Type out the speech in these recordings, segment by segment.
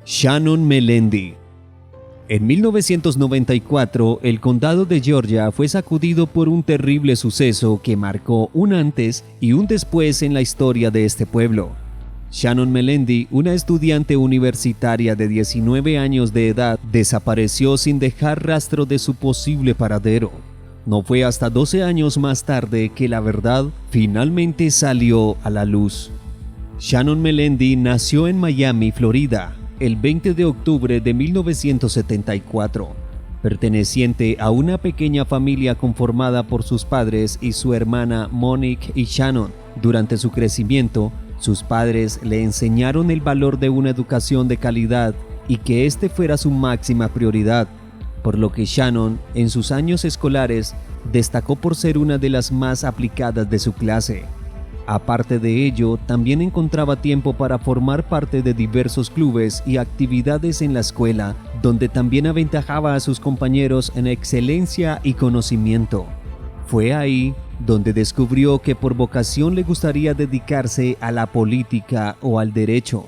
Shannon Melendi. En 1994, el condado de Georgia fue sacudido por un terrible suceso que marcó un antes y un después en la historia de este pueblo. Shannon Melendi, una estudiante universitaria de 19 años de edad, desapareció sin dejar rastro de su posible paradero. No fue hasta 12 años más tarde que la verdad finalmente salió a la luz. Shannon Melendi nació en Miami, Florida, el 20 de octubre de 1974, perteneciente a una pequeña familia conformada por sus padres y su hermana Monique y Shannon. Durante su crecimiento, sus padres le enseñaron el valor de una educación de calidad y que este fuera su máxima prioridad, por lo que Shannon, en sus años escolares, destacó por ser una de las más aplicadas de su clase. Aparte de ello, también encontraba tiempo para formar parte de diversos clubes y actividades en la escuela, donde también aventajaba a sus compañeros en excelencia y conocimiento. Fue ahí donde descubrió que por vocación le gustaría dedicarse a la política o al derecho.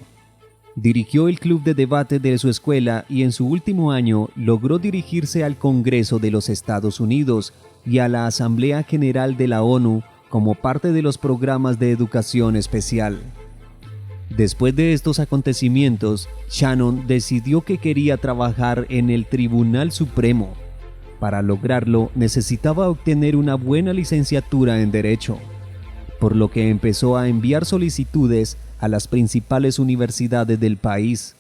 Dirigió el club de debate de su escuela y en su último año logró dirigirse al Congreso de los Estados Unidos y a la Asamblea General de la ONU como parte de los programas de educación especial. Después de estos acontecimientos, Shannon decidió que quería trabajar en el Tribunal Supremo. Para lograrlo, necesitaba obtener una buena licenciatura en Derecho, por lo que empezó a enviar solicitudes a las principales universidades del país.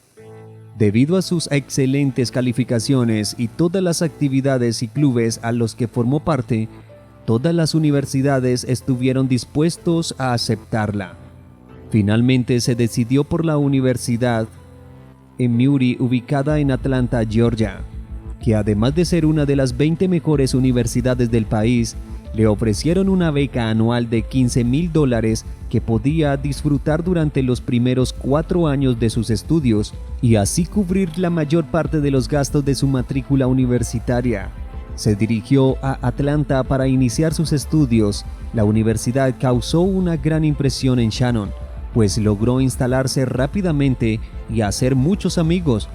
Debido a sus excelentes calificaciones y todas las actividades y clubes a los que formó parte, todas las universidades estuvieron dispuestos a aceptarla. Finalmente se decidió por la Universidad Emory, ubicada en Atlanta, Georgia, que además de ser una de las 20 mejores universidades del país, le ofrecieron una beca anual de $15,000 que podía disfrutar durante los primeros 4 años de sus estudios y así cubrir la mayor parte de los gastos de su matrícula universitaria. Se dirigió a Atlanta para iniciar sus estudios. La universidad causó una gran impresión en Shannon, pues logró instalarse rápidamente y hacer muchos amigos.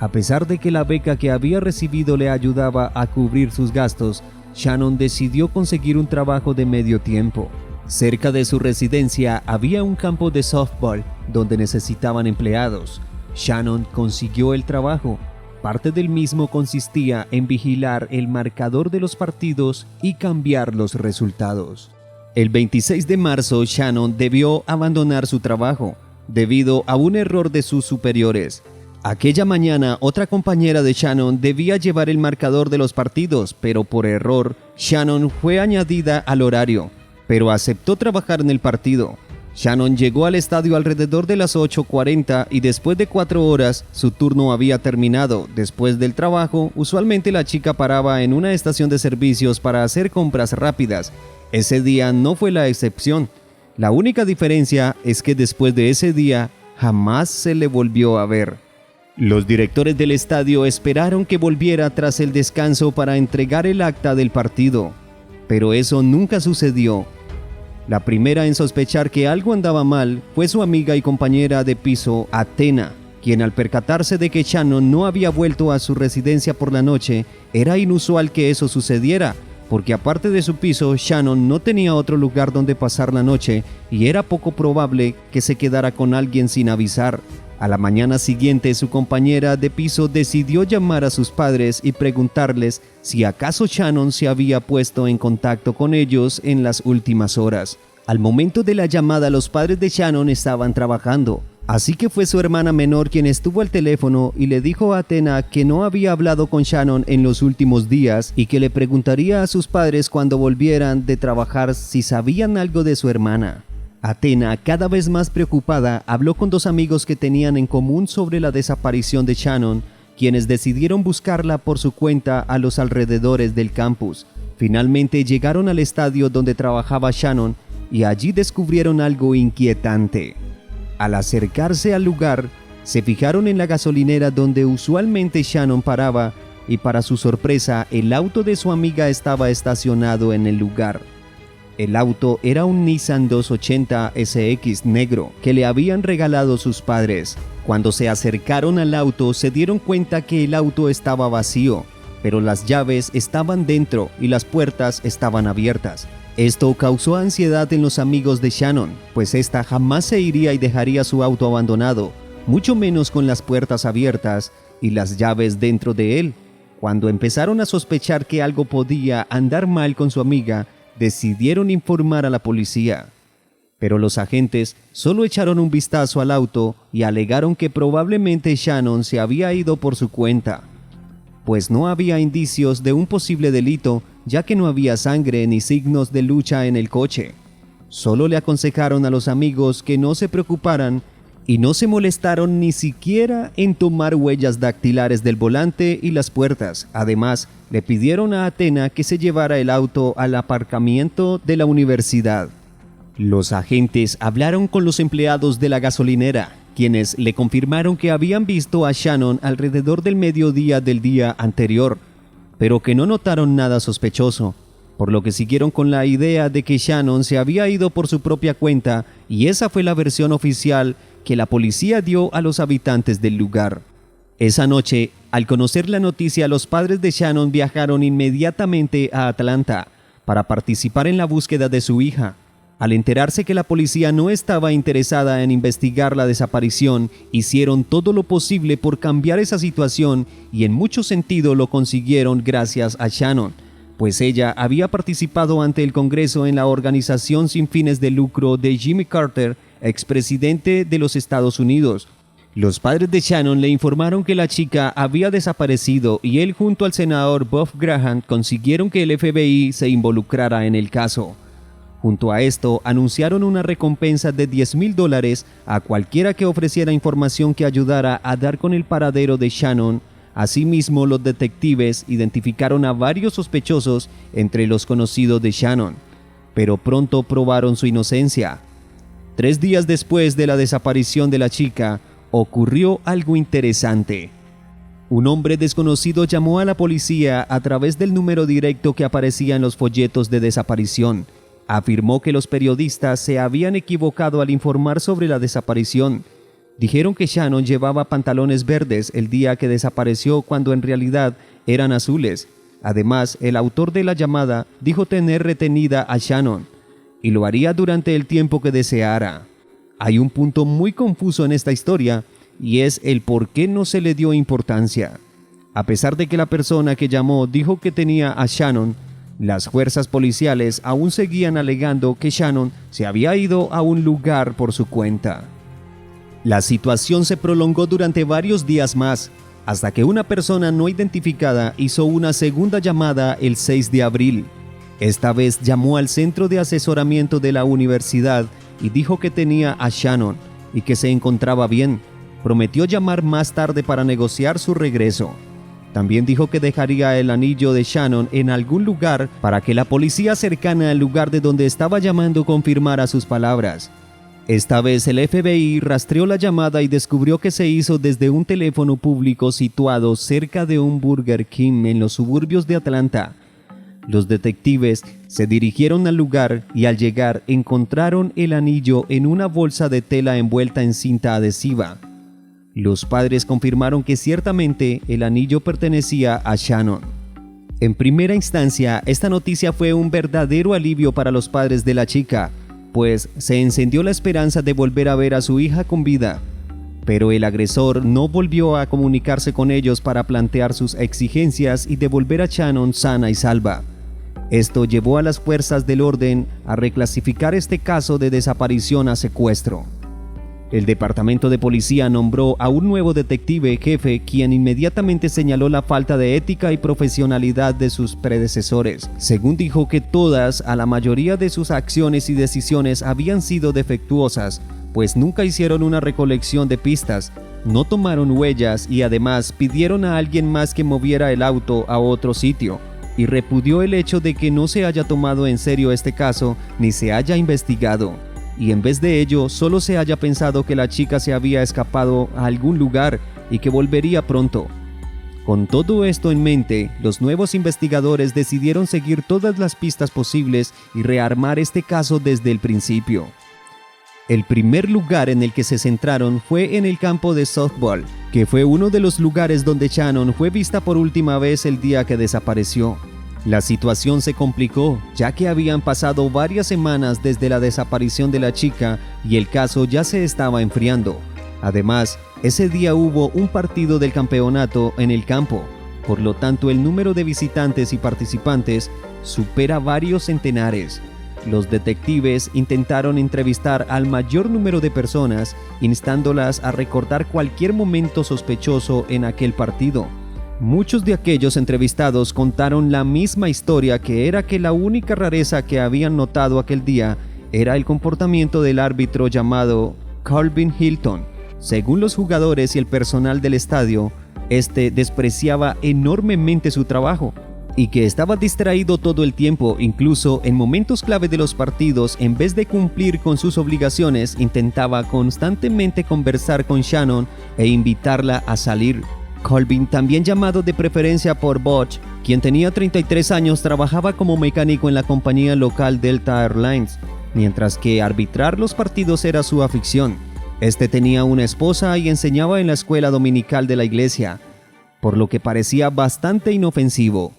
A pesar de que la beca que había recibido le ayudaba a cubrir sus gastos, Shannon decidió conseguir un trabajo de medio tiempo. Cerca de su residencia había un campo de softball donde necesitaban empleados. Shannon consiguió el trabajo. Parte del mismo consistía en vigilar el marcador de los partidos y cambiar los resultados. El 26 de marzo, Shannon debió abandonar su trabajo debido a un error de sus superiores. Aquella mañana, otra compañera de Shannon debía llevar el marcador de los partidos, pero por error, Shannon fue añadida al horario, pero aceptó trabajar en el partido. Shannon llegó al estadio alrededor de las 8:40 y después de 4 horas su turno había terminado. Después del trabajo, usualmente la chica paraba en una estación de servicios para hacer compras rápidas. Ese día no fue la excepción. La única diferencia es que después de ese día jamás se le volvió a ver. Los directores del estadio esperaron que volviera tras el descanso para entregar el acta del partido, pero eso nunca sucedió. La primera en sospechar que algo andaba mal fue su amiga y compañera de piso, Athena, quien al percatarse de que Shannon no había vuelto a su residencia por la noche, era inusual que eso sucediera, porque aparte de su piso, Shannon no tenía otro lugar donde pasar la noche y era poco probable que se quedara con alguien sin avisar. A la mañana siguiente, su compañera de piso decidió llamar a sus padres y preguntarles si acaso Shannon se había puesto en contacto con ellos en las últimas horas. Al momento de la llamada, los padres de Shannon estaban trabajando, así que fue su hermana menor quien estuvo al teléfono y le dijo a Athena que no había hablado con Shannon en los últimos días y que le preguntaría a sus padres cuando volvieran de trabajar si sabían algo de su hermana. Athena, cada vez más preocupada, habló con 2 amigos que tenían en común sobre la desaparición de Shannon, quienes decidieron buscarla por su cuenta a los alrededores del campus. Finalmente llegaron al estadio donde trabajaba Shannon y allí descubrieron algo inquietante. Al acercarse al lugar, se fijaron en la gasolinera donde usualmente Shannon paraba y para su sorpresa, el auto de su amiga estaba estacionado en el lugar. El auto era un Nissan 280 SX negro que le habían regalado sus padres. Cuando se acercaron al auto se dieron cuenta que el auto estaba vacío, pero las llaves estaban dentro y las puertas estaban abiertas. Esto causó ansiedad en los amigos de Shannon, pues esta jamás se iría y dejaría su auto abandonado, mucho menos con las puertas abiertas y las llaves dentro de él. Cuando empezaron a sospechar que algo podía andar mal con su amiga, decidieron informar a la policía. Pero los agentes solo echaron un vistazo al auto y alegaron que probablemente Shannon se había ido por su cuenta, pues no había indicios de un posible delito, ya que no había sangre ni signos de lucha en el coche. Solo le aconsejaron a los amigos que no se preocuparan y no se molestaron ni siquiera en tomar huellas dactilares del volante y las puertas. Además, le pidieron a Athena que se llevara el auto al aparcamiento de la universidad. Los agentes hablaron con los empleados de la gasolinera, quienes le confirmaron que habían visto a Shannon alrededor del mediodía del día anterior, pero que no notaron nada sospechoso, por lo que siguieron con la idea de que Shannon se había ido por su propia cuenta, y esa fue la versión oficial que la policía dio a los habitantes del lugar. Esa noche, al conocer la noticia, los padres de Shannon viajaron inmediatamente a Atlanta para participar en la búsqueda de su hija. Al enterarse que la policía no estaba interesada en investigar la desaparición, hicieron todo lo posible por cambiar esa situación y en mucho sentido lo consiguieron gracias a Shannon, pues ella había participado ante el Congreso en la organización sin fines de lucro de Jimmy Carter, expresidente de los Estados Unidos. Los padres de Shannon le informaron que la chica había desaparecido y él junto al senador Bob Graham consiguieron que el FBI se involucrara en el caso. Junto a esto, anunciaron una recompensa de $10,000 a cualquiera que ofreciera información que ayudara a dar con el paradero de Shannon. Asimismo, los detectives identificaron a varios sospechosos entre los conocidos de Shannon, pero pronto probaron su inocencia. 3 días después de la desaparición de la chica, ocurrió algo interesante. Un hombre desconocido llamó a la policía a través del número directo que aparecía en los folletos de desaparición. Afirmó que los periodistas se habían equivocado al informar sobre la desaparición. Dijeron que Shannon llevaba pantalones verdes el día que desapareció cuando en realidad eran azules. Además, el autor de la llamada dijo tener retenida a Shannon y lo haría durante el tiempo que deseara. Hay un punto muy confuso en esta historia y es el por qué no se le dio importancia. A pesar de que la persona que llamó dijo que tenía a Shannon, las fuerzas policiales aún seguían alegando que Shannon se había ido a un lugar por su cuenta. La situación se prolongó durante varios días más, hasta que una persona no identificada hizo una segunda llamada el 6 de abril. Esta vez llamó al centro de asesoramiento de la universidad y dijo que tenía a Shannon y que se encontraba bien. Prometió llamar más tarde para negociar su regreso. También dijo que dejaría el anillo de Shannon en algún lugar para que la policía cercana al lugar de donde estaba llamando confirmara sus palabras. Esta vez el FBI rastreó la llamada y descubrió que se hizo desde un teléfono público situado cerca de un Burger King en los suburbios de Atlanta. Los detectives se dirigieron al lugar y al llegar encontraron el anillo en una bolsa de tela envuelta en cinta adhesiva. Los padres confirmaron que ciertamente el anillo pertenecía a Shannon. En primera instancia, esta noticia fue un verdadero alivio para los padres de la chica, pues se encendió la esperanza de volver a ver a su hija con vida. Pero el agresor no volvió a comunicarse con ellos para plantear sus exigencias y devolver a Shannon sana y salva. Esto llevó a las fuerzas del orden a reclasificar este caso de desaparición a secuestro. El departamento de policía nombró a un nuevo detective jefe, quien inmediatamente señaló la falta de ética y profesionalidad de sus predecesores. Según dijo que todas, a la mayoría de sus acciones y decisiones habían sido defectuosas, pues nunca hicieron una recolección de pistas, no tomaron huellas y además pidieron a alguien más que moviera el auto a otro sitio, y repudió el hecho de que no se haya tomado en serio este caso ni se haya investigado. Y en vez de ello, solo se haya pensado que la chica se había escapado a algún lugar y que volvería pronto. Con todo esto en mente, los nuevos investigadores decidieron seguir todas las pistas posibles y rearmar este caso desde el principio. El primer lugar en el que se centraron fue en el campo de softball, que fue uno de los lugares donde Shannon fue vista por última vez el día que desapareció. La situación se complicó, ya que habían pasado varias semanas desde la desaparición de la chica y el caso ya se estaba enfriando. Además, ese día hubo un partido del campeonato en el campo, por lo tanto el número de visitantes y participantes supera varios centenares. Los detectives intentaron entrevistar al mayor número de personas, instándolas a recordar cualquier momento sospechoso en aquel partido. Muchos de aquellos entrevistados contaron la misma historia, que era que la única rareza que habían notado aquel día era el comportamiento del árbitro llamado Calvin Hilton. Según los jugadores y el personal del estadio, este despreciaba enormemente su trabajo y que estaba distraído todo el tiempo, incluso en momentos clave de los partidos. En vez de cumplir con sus obligaciones, intentaba constantemente conversar con Shannon e invitarla a salir. Calvin, también llamado de preferencia por Butch, quien tenía 33 años, trabajaba como mecánico en la compañía local Delta Airlines, mientras que arbitrar los partidos era su afición. Este tenía una esposa y enseñaba en la escuela dominical de la iglesia, por lo que parecía bastante inofensivo.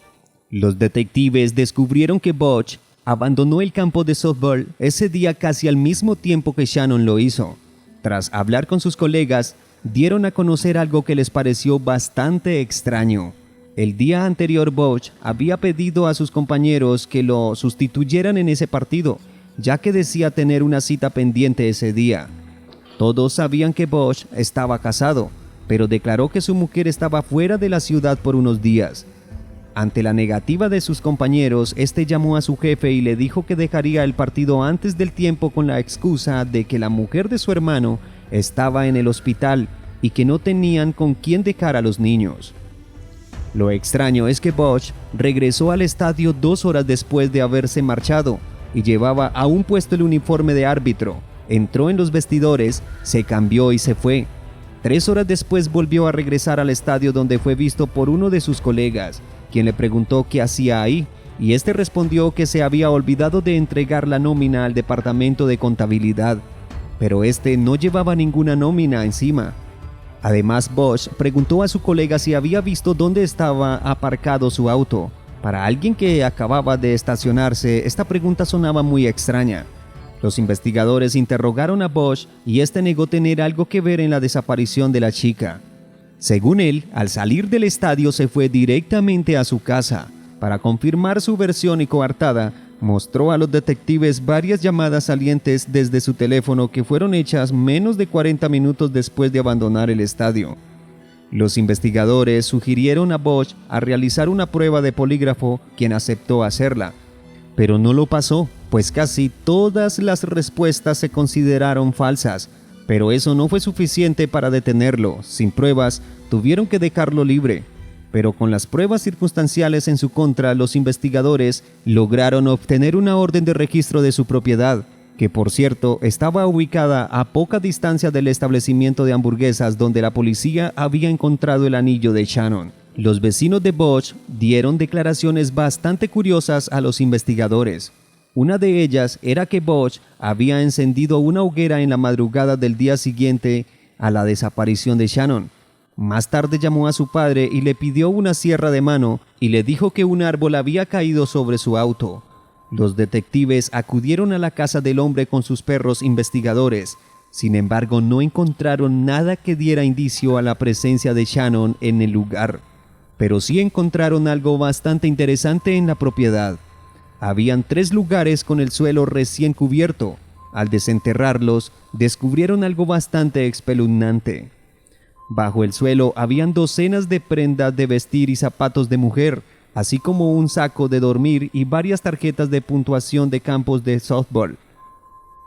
Los detectives descubrieron que Butch abandonó el campo de softball ese día casi al mismo tiempo que Shannon lo hizo. Tras hablar con sus colegas, dieron a conocer algo que les pareció bastante extraño. El día anterior, Butch había pedido a sus compañeros que lo sustituyeran en ese partido, ya que decía tener una cita pendiente ese día. Todos sabían que Butch estaba casado, pero declaró que su mujer estaba fuera de la ciudad por unos días. Ante la negativa de sus compañeros, este llamó a su jefe y le dijo que dejaría el partido antes del tiempo con la excusa de que la mujer de su hermano estaba en el hospital y que no tenían con quién dejar a los niños. Lo extraño es que Butch regresó al estadio 2 horas después de haberse marchado y llevaba aún puesto el uniforme de árbitro. Entró en los vestidores, se cambió y se fue. 3 horas después volvió a regresar al estadio, donde fue visto por uno de sus colegas, quien le preguntó qué hacía ahí, y este respondió que se había olvidado de entregar la nómina al departamento de contabilidad, pero este no llevaba ninguna nómina encima. Además, Butch preguntó a su colega si había visto dónde estaba aparcado su auto. Para alguien que acababa de estacionarse, esta pregunta sonaba muy extraña. Los investigadores interrogaron a Butch y este negó tener algo que ver en la desaparición de la chica. Según él, al salir del estadio se fue directamente a su casa. Para confirmar su versión y coartada, mostró a los detectives varias llamadas salientes desde su teléfono que fueron hechas menos de 40 minutos después de abandonar el estadio. Los investigadores sugirieron a Butch a realizar una prueba de polígrafo, quien aceptó hacerla. Pero no lo pasó, pues casi todas las respuestas se consideraron falsas. Pero eso no fue suficiente para detenerlo. Sin pruebas, tuvieron que dejarlo libre. Pero con las pruebas circunstanciales en su contra, los investigadores lograron obtener una orden de registro de su propiedad, que por cierto estaba ubicada a poca distancia del establecimiento de hamburguesas donde la policía había encontrado el anillo de Shannon. Los vecinos de Butch dieron declaraciones bastante curiosas a los investigadores. Una de ellas era que Butch había encendido una hoguera en la madrugada del día siguiente a la desaparición de Shannon. Más tarde llamó a su padre y le pidió una sierra de mano y le dijo que un árbol había caído sobre su auto. Los detectives acudieron a la casa del hombre con sus perros investigadores. Sin embargo, no encontraron nada que diera indicio a la presencia de Shannon en el lugar. Pero sí encontraron algo bastante interesante en la propiedad. Habían 3 lugares con el suelo recién cubierto. Al desenterrarlos, descubrieron algo bastante espeluznante. Bajo el suelo habían docenas de prendas de vestir y zapatos de mujer, así como un saco de dormir y varias tarjetas de puntuación de campos de softball.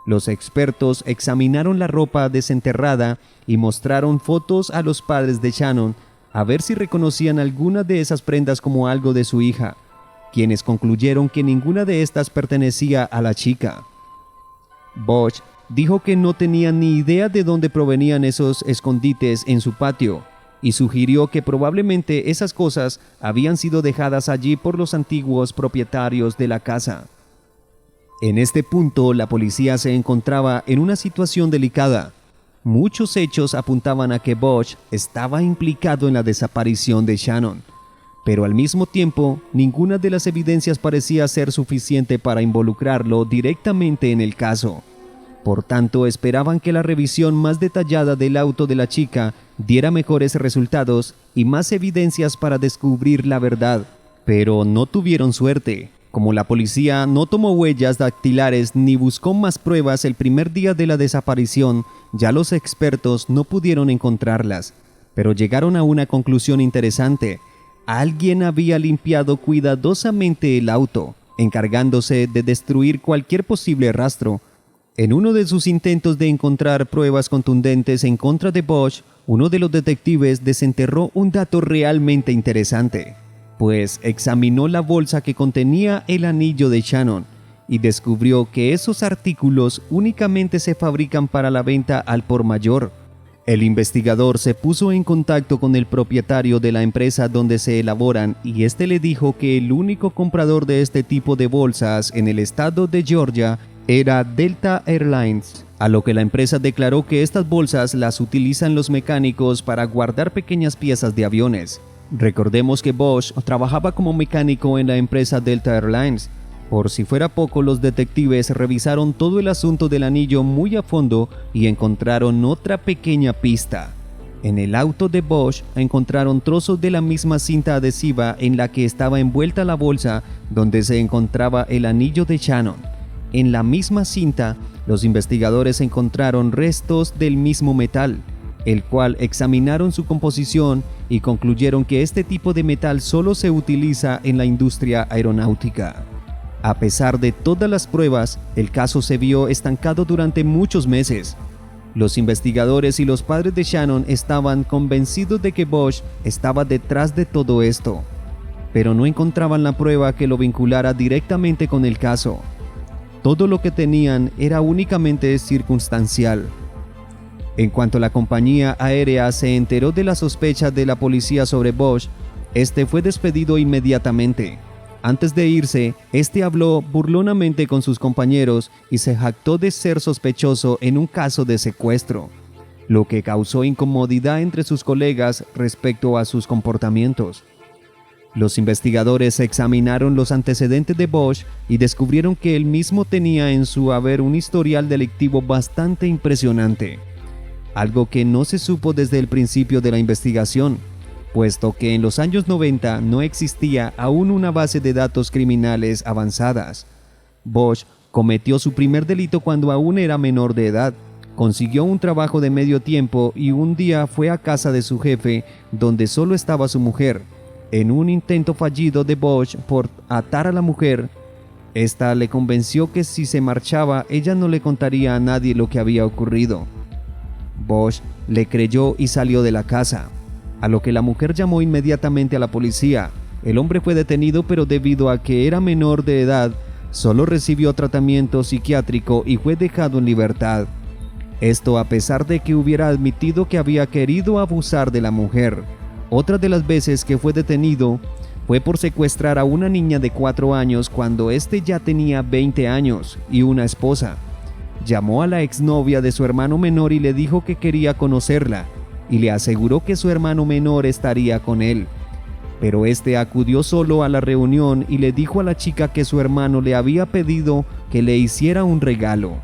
Los expertos examinaron la ropa desenterrada y mostraron fotos a los padres de Shannon a ver si reconocían alguna de esas prendas como algo de su hija, quienes concluyeron que ninguna de estas pertenecía a la chica. Butch dijo que no tenía ni idea de dónde provenían esos escondites en su patio, y sugirió que probablemente esas cosas habían sido dejadas allí por los antiguos propietarios de la casa. En este punto, la policía se encontraba en una situación delicada. Muchos hechos apuntaban a que Bosch estaba implicado en la desaparición de Shannon, pero al mismo tiempo, ninguna de las evidencias parecía ser suficiente para involucrarlo directamente en el caso. Por tanto, esperaban que la revisión más detallada del auto de la chica diera mejores resultados y más evidencias para descubrir la verdad. Pero no tuvieron suerte. Como la policía no tomó huellas dactilares ni buscó más pruebas el primer día de la desaparición, ya los expertos no pudieron encontrarlas. Pero llegaron a una conclusión interesante. Alguien había limpiado cuidadosamente el auto, encargándose de destruir cualquier posible rastro. En uno de sus intentos de encontrar pruebas contundentes en contra de Bosch, uno de los detectives desenterró un dato realmente interesante, pues examinó la bolsa que contenía el anillo de Shannon y descubrió que esos artículos únicamente se fabrican para la venta al por mayor. El investigador se puso en contacto con el propietario de la empresa donde se elaboran y este le dijo que el único comprador de este tipo de bolsas en el estado de Georgia era Delta Airlines, a lo que la empresa declaró que estas bolsas las utilizan los mecánicos para guardar pequeñas piezas de aviones. Recordemos que Bosch trabajaba como mecánico en la empresa Delta Airlines. Por si fuera poco, los detectives revisaron todo el asunto del anillo muy a fondo y encontraron otra pequeña pista. En el auto de Bosch encontraron trozos de la misma cinta adhesiva en la que estaba envuelta la bolsa donde se encontraba el anillo de Shannon. En la misma cinta, los investigadores encontraron restos del mismo metal, el cual examinaron su composición y concluyeron que este tipo de metal solo se utiliza en la industria aeronáutica. A pesar de todas las pruebas, el caso se vio estancado durante muchos meses. Los investigadores y los padres de Shannon estaban convencidos de que Bosch estaba detrás de todo esto, pero no encontraban la prueba que lo vinculara directamente con el caso. Todo lo que tenían era únicamente circunstancial. En cuanto la compañía aérea se enteró de la sospecha de la policía sobre Bosch, este fue despedido inmediatamente. Antes de irse, este habló burlonamente con sus compañeros y se jactó de ser sospechoso en un caso de secuestro, lo que causó incomodidad entre sus colegas respecto a sus comportamientos. Los investigadores examinaron los antecedentes de Bosch y descubrieron que él mismo tenía en su haber un historial delictivo bastante impresionante, algo que no se supo desde el principio de la investigación, puesto que en los años 90 no existía aún una base de datos criminales avanzadas. Bosch cometió su primer delito cuando aún era menor de edad. Consiguió un trabajo de medio tiempo y un día fue a casa de su jefe, donde solo estaba su mujer. En un intento fallido de Bosch por atar a la mujer, esta le convenció que si se marchaba, ella no le contaría a nadie lo que había ocurrido. Bosch le creyó y salió de la casa, a lo que la mujer llamó inmediatamente a la policía. El hombre fue detenido, pero debido a que era menor de edad, solo recibió tratamiento psiquiátrico y fue dejado en libertad. Esto a pesar de que hubiera admitido que había querido abusar de la mujer. Otra de las veces que fue detenido fue por secuestrar a una niña de 4 años cuando éste ya tenía 20 años y una esposa. Llamó a la exnovia de su hermano menor y le dijo que quería conocerla, y le aseguró que su hermano menor estaría con él. Pero este acudió solo a la reunión y le dijo a la chica que su hermano le había pedido que le hiciera un regalo.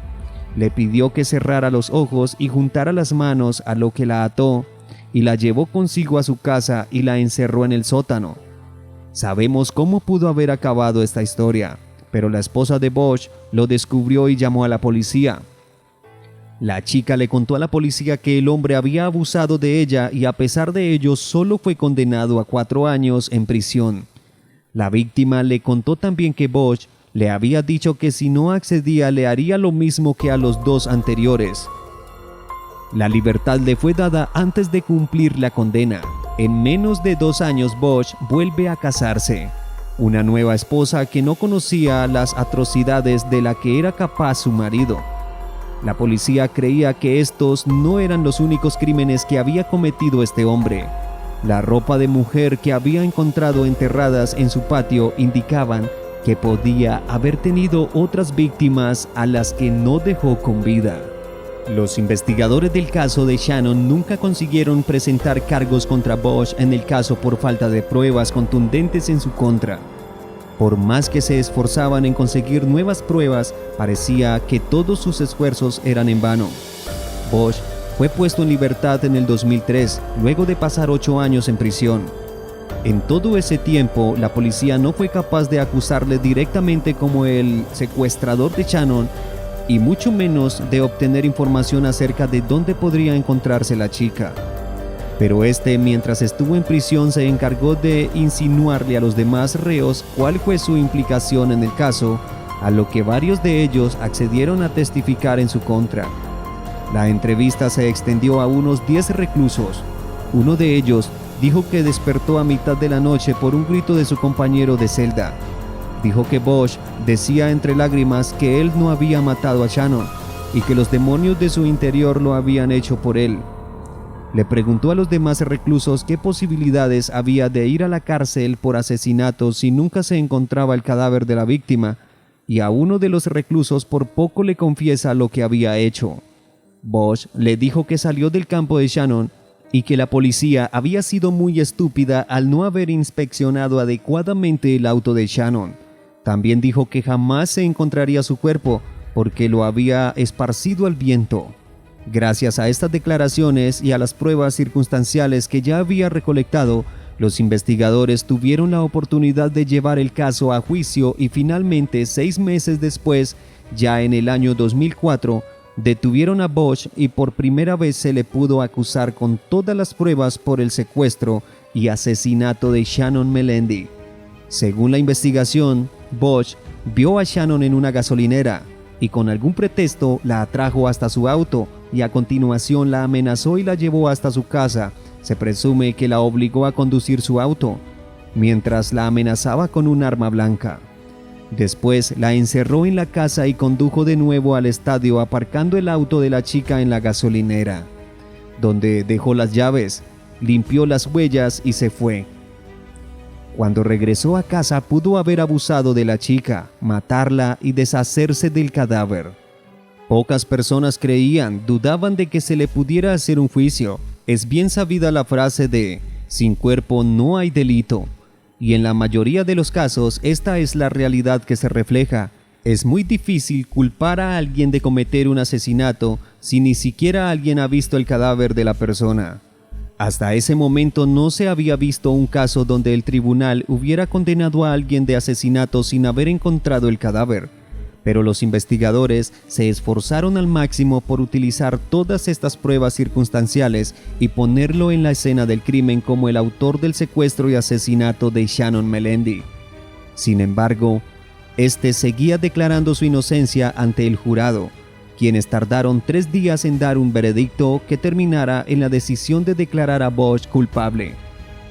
Le pidió que cerrara los ojos y juntara las manos, a lo que la ató y la llevó consigo a su casa y la encerró en el sótano. Sabemos cómo pudo haber acabado esta historia, pero la esposa de Bosch lo descubrió y llamó a la policía. La chica le contó a la policía que el hombre había abusado de ella y a pesar de ello solo fue condenado a 4 años en prisión. La víctima le contó también que Bosch le había dicho que si no accedía le haría lo mismo que a los 2 anteriores. La libertad le fue dada antes de cumplir la condena. En menos de 2 años Bosch vuelve a casarse. Una nueva esposa que no conocía las atrocidades de la que era capaz su marido. La policía creía que estos no eran los únicos crímenes que había cometido este hombre. La ropa de mujer que había encontrado enterradas en su patio indicaban que podía haber tenido otras víctimas a las que no dejó con vida. Los investigadores del caso de Shannon nunca consiguieron presentar cargos contra Bosch en el caso por falta de pruebas contundentes en su contra. Por más que se esforzaban en conseguir nuevas pruebas, parecía que todos sus esfuerzos eran en vano. Bosch fue puesto en libertad en el 2003, luego de pasar 8 años en prisión. En todo ese tiempo, la policía no fue capaz de acusarle directamente como el secuestrador de Shannon y mucho menos de obtener información acerca de dónde podría encontrarse la chica. Pero mientras estuvo en prisión, se encargó de insinuarle a los demás reos cuál fue su implicación en el caso, a lo que varios de ellos accedieron a testificar en su contra. La entrevista se extendió a unos 10 reclusos. Uno de ellos dijo que despertó a mitad de la noche por un grito de su compañero de celda. Dijo que Bosch decía entre lágrimas que él no había matado a Shannon y que los demonios de su interior lo habían hecho por él. Le preguntó a los demás reclusos qué posibilidades había de ir a la cárcel por asesinato si nunca se encontraba el cadáver de la víctima, y a uno de los reclusos por poco le confiesa lo que había hecho. Bosch le dijo que salió del campo de Shannon y que la policía había sido muy estúpida al no haber inspeccionado adecuadamente el auto de Shannon. También dijo que jamás se encontraría su cuerpo porque lo había esparcido al viento. Gracias a estas declaraciones y a las pruebas circunstanciales que ya había recolectado, los investigadores tuvieron la oportunidad de llevar el caso a juicio y finalmente 6 meses después, ya en el año 2004, detuvieron a Bosch y por primera vez se le pudo acusar con todas las pruebas por el secuestro y asesinato de Shannon Melendi. Según la investigación, Bosch vio a Shannon en una gasolinera y con algún pretexto la atrajo hasta su auto y a continuación la amenazó y la llevó hasta su casa. Se presume que la obligó a conducir su auto, mientras la amenazaba con un arma blanca. Después la encerró en la casa y condujo de nuevo al estadio aparcando el auto de la chica en la gasolinera, donde dejó las llaves, limpió las huellas y se fue. Cuando regresó a casa pudo haber abusado de la chica, matarla y deshacerse del cadáver. Pocas personas dudaban de que se le pudiera hacer un juicio. Es bien sabida la frase de «sin cuerpo no hay delito». Y en la mayoría de los casos, esta es la realidad que se refleja. Es muy difícil culpar a alguien de cometer un asesinato si ni siquiera alguien ha visto el cadáver de la persona. Hasta ese momento no se había visto un caso donde el tribunal hubiera condenado a alguien de asesinato sin haber encontrado el cadáver. Pero los investigadores se esforzaron al máximo por utilizar todas estas pruebas circunstanciales y ponerlo en la escena del crimen como el autor del secuestro y asesinato de Shannon Melendi. Sin embargo, seguía declarando su inocencia ante el jurado, quienes tardaron 3 días en dar un veredicto que terminara en la decisión de declarar a Bosch culpable,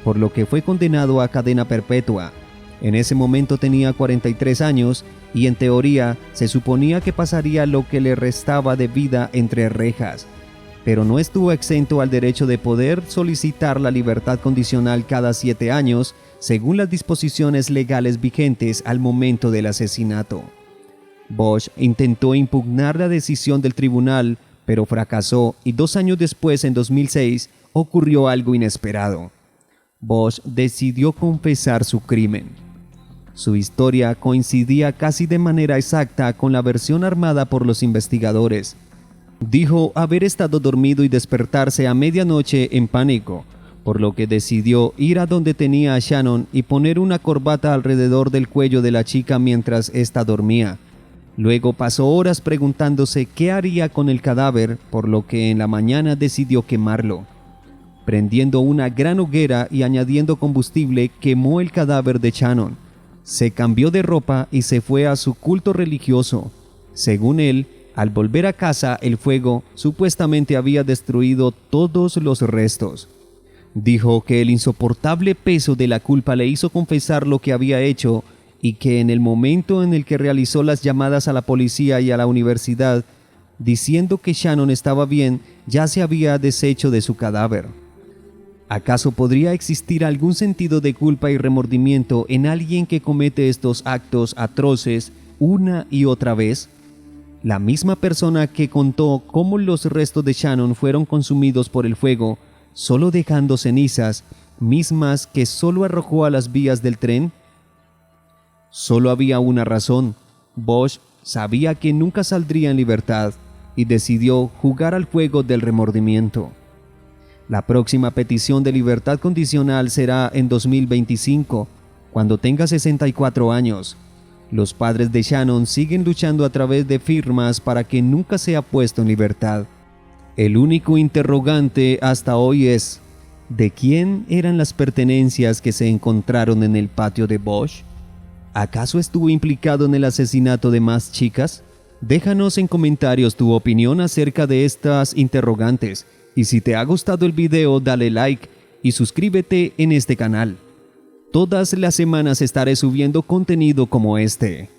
por lo que fue condenado a cadena perpetua. En ese momento tenía 43 años y en teoría se suponía que pasaría lo que le restaba de vida entre rejas, pero no estuvo exento al derecho de poder solicitar la libertad condicional cada 7 años, según las disposiciones legales vigentes al momento del asesinato. Bosch intentó impugnar la decisión del tribunal, pero fracasó y 2 años después, en 2006, ocurrió algo inesperado. Bosch decidió confesar su crimen. Su historia coincidía casi de manera exacta con la versión armada por los investigadores. Dijo haber estado dormido y despertarse a medianoche en pánico, por lo que decidió ir a donde tenía a Shannon y poner una corbata alrededor del cuello de la chica mientras ésta dormía. Luego pasó horas preguntándose qué haría con el cadáver, por lo que en la mañana decidió quemarlo. Prendiendo una gran hoguera y añadiendo combustible, quemó el cadáver de Shannon. Se cambió de ropa y se fue a su culto religioso. Según él, al volver a casa, el fuego supuestamente había destruido todos los restos. Dijo que el insoportable peso de la culpa le hizo confesar lo que había hecho y que en el momento en el que realizó las llamadas a la policía y a la universidad, diciendo que Shannon estaba bien, ya se había deshecho de su cadáver. ¿Acaso podría existir algún sentido de culpa y remordimiento en alguien que comete estos actos atroces una y otra vez? La misma persona que contó cómo los restos de Shannon fueron consumidos por el fuego, solo dejando cenizas, mismas que solo arrojó a las vías del tren. Solo había una razón. Bosch sabía que nunca saldría en libertad y decidió jugar al juego del remordimiento. La próxima petición de libertad condicional será en 2025, cuando tenga 64 años. Los padres de Shannon siguen luchando a través de firmas para que nunca sea puesto en libertad. El único interrogante hasta hoy es: ¿de quién eran las pertenencias que se encontraron en el patio de Bosch? ¿Acaso estuvo implicado en el asesinato de más chicas? Déjanos en comentarios tu opinión acerca de estas interrogantes. Y si te ha gustado el video, dale like y suscríbete en este canal. Todas las semanas estaré subiendo contenido como este.